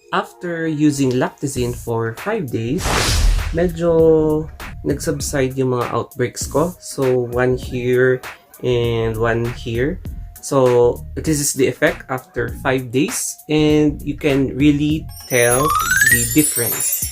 after using Lactazine for 5 days, medyo nag-subside yung mga outbreaks ko. So, one here and one here. So, this is the effect after 5 days, and you can really tell the difference.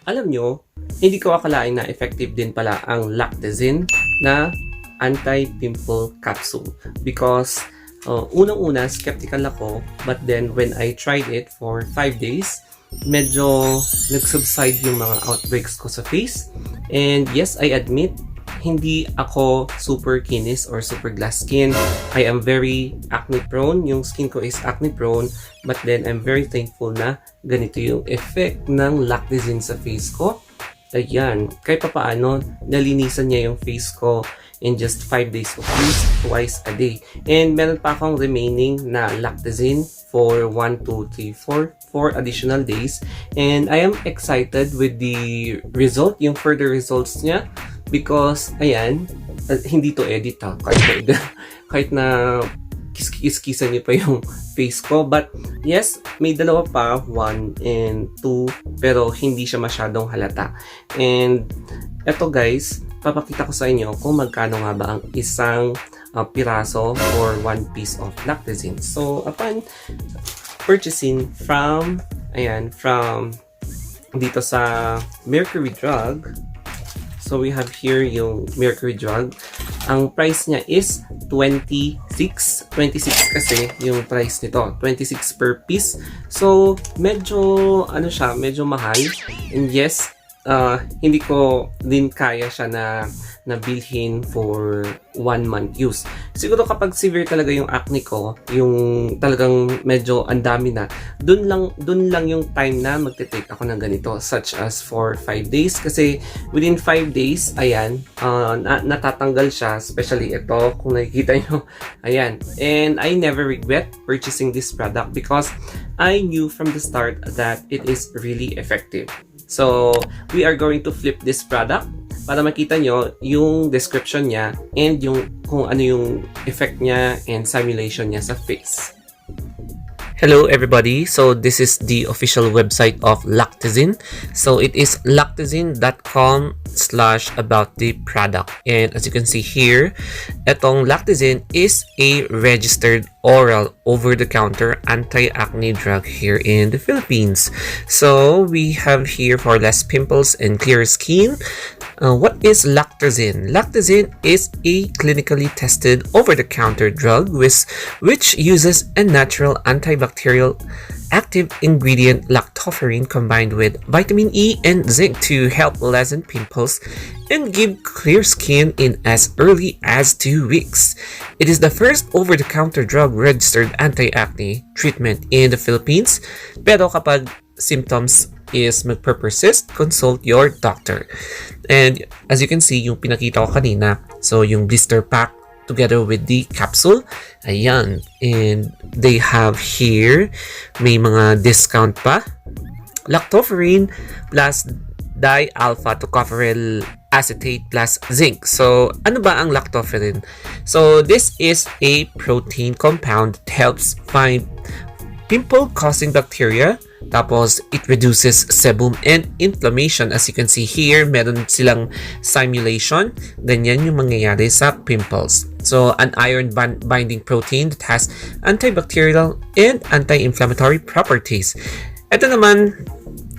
Alam nyo, hindi ko akalain na effective din pala ang Lactazine na anti-pimple capsule. Because unang-una, skeptical ako, but then when I tried it for 5 days, medyo nag-subside yung mga outbreaks ko sa face. And yes, I admit, hindi ako super kinis or super glass skin. I am very acne prone. Yung skin ko is acne prone. But then, I'm very thankful na ganito yung effect ng Lactazine sa face ko. Ayan. Kahit papaano, nalinisan niya yung face ko in just 5 days of use, twice a day. And meron pa akong remaining na Lactazine for 1, 2, 3, 4 additional days. And I am excited with the result, yung further results niya. Because, ayan, hindi to edit ha. Kahit na kiskisan niyo pa yung face ko. But, yes, may dalawa pa, 1 and 2, pero hindi siya masyadong halata. And, eto guys, papakita ko sa inyo kung magkano nga ba ang isang piraso or 1 piece of Lactazine. So, upon purchasing from dito sa Mercury Drug, so we have here yung Mercury Drug. Ang price niya is 26. 26 kasi yung price nito. 26 per piece. So, medyo, medyo mahal. And yes, hindi ko din kaya siya na bilhin for 1 month use. Siguro kapag severe talaga yung acne ko, yung talagang medyo andami na, dun lang yung time na magte-take ako ng ganito, such as for 5 days. Kasi within 5 days, ayan, natatanggal siya, especially ito, kung nakikita nyo, ayan. And I never regret purchasing this product because I knew from the start that it is really effective. So, we are going to flip this product para makita nyo yung description niya and yung kung ano yung effect niya and simulation niya sa face. Hello everybody, so this is the official website of Lactazine. So it is lactazine.com/about the product. And as you can see here, etong Lactazine is a registered oral over-the-counter anti-acne drug here in the Philippines. So we have here for less pimples and clearer skin. What is Lactazine? Lactazine is a clinically tested over-the-counter drug which uses a natural antibacterial active ingredient lactoferrin combined with vitamin E and zinc to help lessen pimples and give clear skin in as early as 2 weeks. It is the first over-the-counter drug registered anti-acne treatment in the Philippines. Pero kapag symptoms is magper-persist, consult your doctor. And as you can see, yung pinakita ko kanina, so yung blister pack together with the capsule, ayan. And they have here, may mga discount pa. Lactoferrin plus di-alpha tocopherol acetate plus zinc. So, ano ba ang lactoferrin? So, this is a protein compound that helps find pimple-causing bacteria. Tapos, it reduces sebum and inflammation. As you can see here, meron silang simulation. Ganyan yung mangyayari sa pimples. So, an iron-binding protein that has antibacterial and anti-inflammatory properties. Ito naman,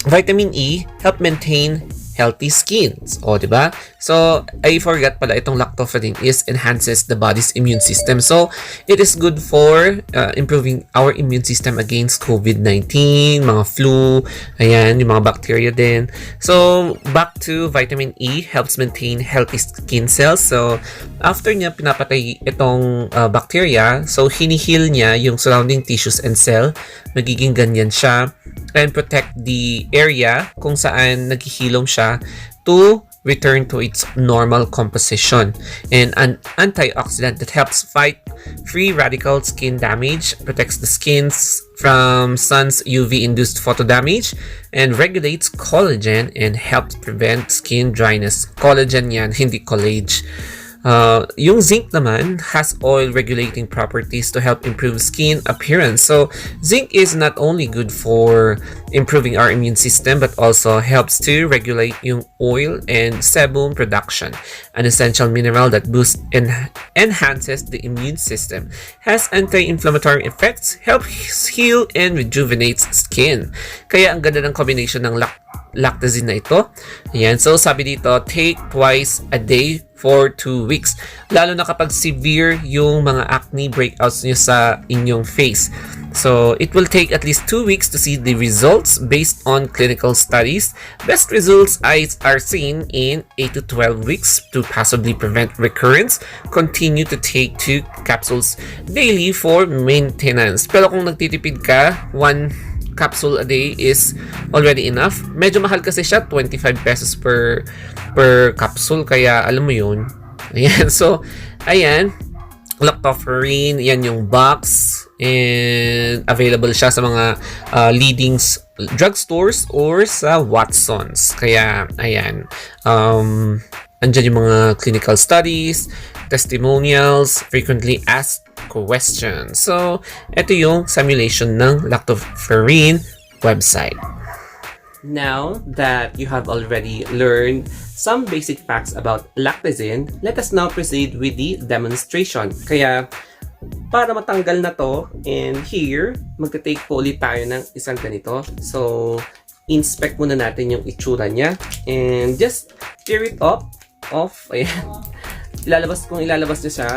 vitamin E help maintain healthy skins. O, diba? So, I forgot pala, itong lactoferrin enhances the body's immune system. So, it is good for improving our immune system against COVID-19, mga flu, ayan, yung mga bacteria din. So, back to vitamin E, helps maintain healthy skin cells. So, after niya pinapatay itong bacteria, so hinihil niya yung surrounding tissues and cell, magiging ganyan siya, and protect the area kung saan naghihilom siya to return to its normal composition. And an antioxidant that helps fight free radical skin damage, protects the skins from sun's UV-induced photo damage, and regulates collagen and helps prevent skin dryness. Collagen yan, hindi collage. Yung zinc naman has oil regulating properties to help improve skin appearance. So zinc is not only good for improving our immune system but also helps to regulate yung oil and sebum production, an essential mineral that boosts and enhances the immune system, has anti-inflammatory effects, helps heal and rejuvenates skin. Kaya ang ganda ng combination ng lactazine na ito. Ayan. So sabi dito, take twice a day for 2 weeks. Lalo na kapag severe yung mga acne breakouts nyo sa inyong face. So it will take at least 2 weeks to see the results based on clinical studies. Best results are seen in 8 to 12 weeks to possibly prevent recurrence. Continue to take 2 capsules daily for maintenance. Pero kung nagtitipid ka, 1 capsule a day is already enough. Medyo mahal kasi siya, 25 pesos per capsule, kaya alam mo yun. Ayan, so ayan, lactoferrin, yan yung box, and available siya sa mga leading drugstores or sa Watsons. Kaya ayan, andyan yung mga clinical studies, testimonials, frequently asked questions. So, ito yung simulation ng lactoferrin website. Now that you have already learned some basic facts about lactazine, let us now proceed with the demonstration. Kaya, para matanggal na to, and here, magte-take po ulit tayo ng isang ganito. So, inspect muna natin yung itsura niya. And just tear it off. Ayan. Ilalabas niya siya.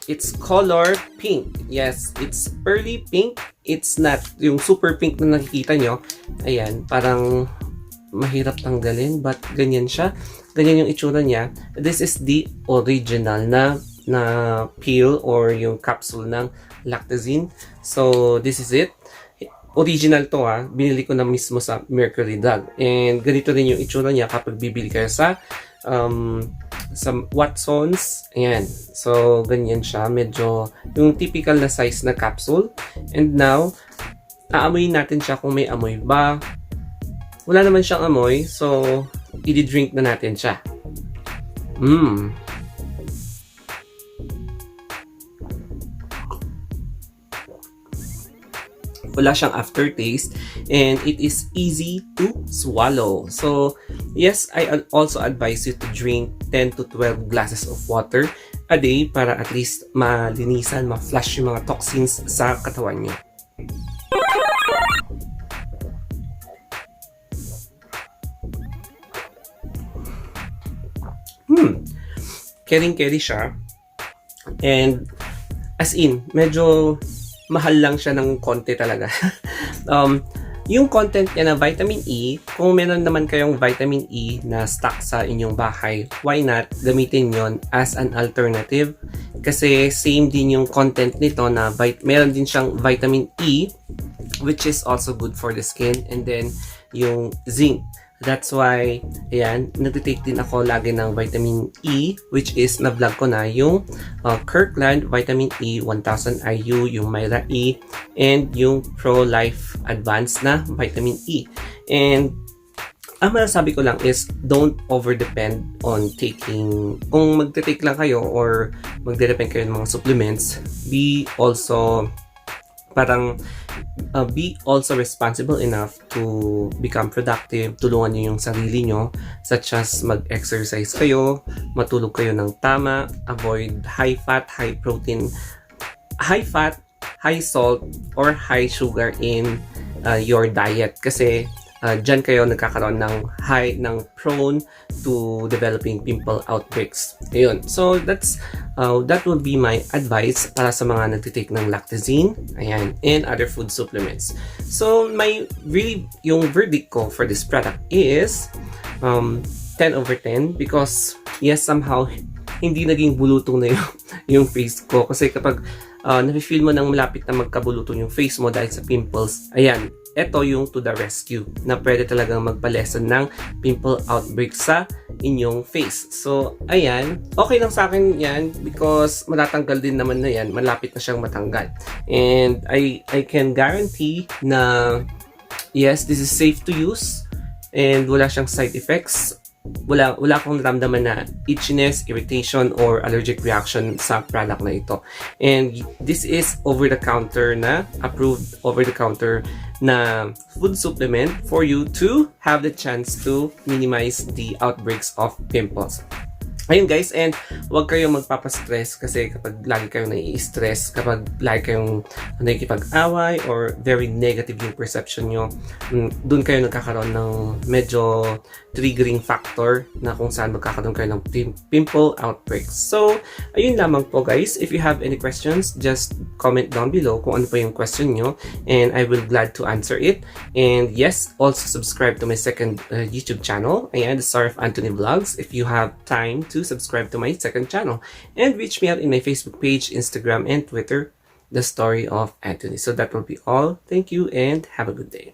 It's color pink. Yes, it's pearly pink. It's not yung super pink na nakikita nyo. Ayan, parang mahirap tanggalin, but ganyan siya. Ganyan yung itsura niya. This is the original na pill or yung capsule ng lactazine. So, this is it. Original to binili ko na mismo sa Mercury Drug. And ganito rin yung itsura niya kapag bibili kayo sa Watsons. Ayan. So, ganyan siya. Medyo yung typical na size na capsule. And now, aamoyin natin siya kung may amoy ba. Wala naman siyang amoy. So, i-drink na natin siya. Wala siyang aftertaste, and it is easy to swallow. So, yes, I also advise you to drink 10 to 12 glasses of water a day para at least malinisan, ma-flush yung mga toxins sa katawan niyo. Caring-carry siya. And, as in, medyo mahal lang siya ng konti talaga. Yung content niya na vitamin E, kung meron naman kayong vitamin E na stock sa inyong bahay, why not gamitin yon as an alternative? Kasi same din yung content nito na meron din siyang vitamin E, which is also good for the skin, and then yung zinc. That's why, ayan, nagtitake din ako lagi ng vitamin E, which is na-vlog ko na yung Kirkland Vitamin E 1000 IU, yung Myra E, and yung Pro-Life Advanced na vitamin E. And ang masasabi ko lang is don't over-depend on taking, kung magte-take lang kayo or magde-depend kayo ng mga supplements, be also responsible enough to become productive. Tulungan niyo yung sarili niyo, such as mag-exercise kayo, matulog kayo ng tama, avoid high fat, high salt, or high sugar in your diet. Kasi dyan kayo nagkakaroon ng prone to developing pimple outbreaks. Ayun. So, that would be my advice para sa mga nagtitake ng lactazine, ayan, and other food supplements. So, yung verdict ko for this product is 10 over 10 because, yes, somehow, hindi naging bulutong na yung face ko. Kasi kapag nafe-feel mo nang malapit na magkabulutong yung face mo dahil sa pimples, ayan, ito yung to the rescue na pwede talagang magpa-lessen ng pimple outbreak sa inyong face. So, ayan. Okay lang sa akin yan because matatanggal din naman na yan. Malapit na siyang matanggal. And I can guarantee na yes, this is safe to use and wala siyang side effects. Wala akong naramdaman na itchiness, irritation, or allergic reaction sa product na ito. And this is over-the-counter na, approved over-the-counter na food supplement for you to have the chance to minimize the outbreaks of pimples. Ayun guys, and huwag kayong magpapastress kasi kapag lagi kayong nai-stress, kapag lagi kayong nakikipag-away or very negative yung perception nyo, dun kayo nagkakaroon ng medyo triggering factor na kung saan magkakaroon kayo ng pimple outbreaks. So, ayun lamang po guys. If you have any questions, just comment down below kung ano pa yung question nyo and I will glad to answer it. And yes, also subscribe to my second YouTube channel, ayan, The Star of Anthony Vlogs, if you have time to subscribe to my second channel, and reach me out in my Facebook page, Instagram, and Twitter, The Story of Anthony. So that will be all. Thank you and have a good day.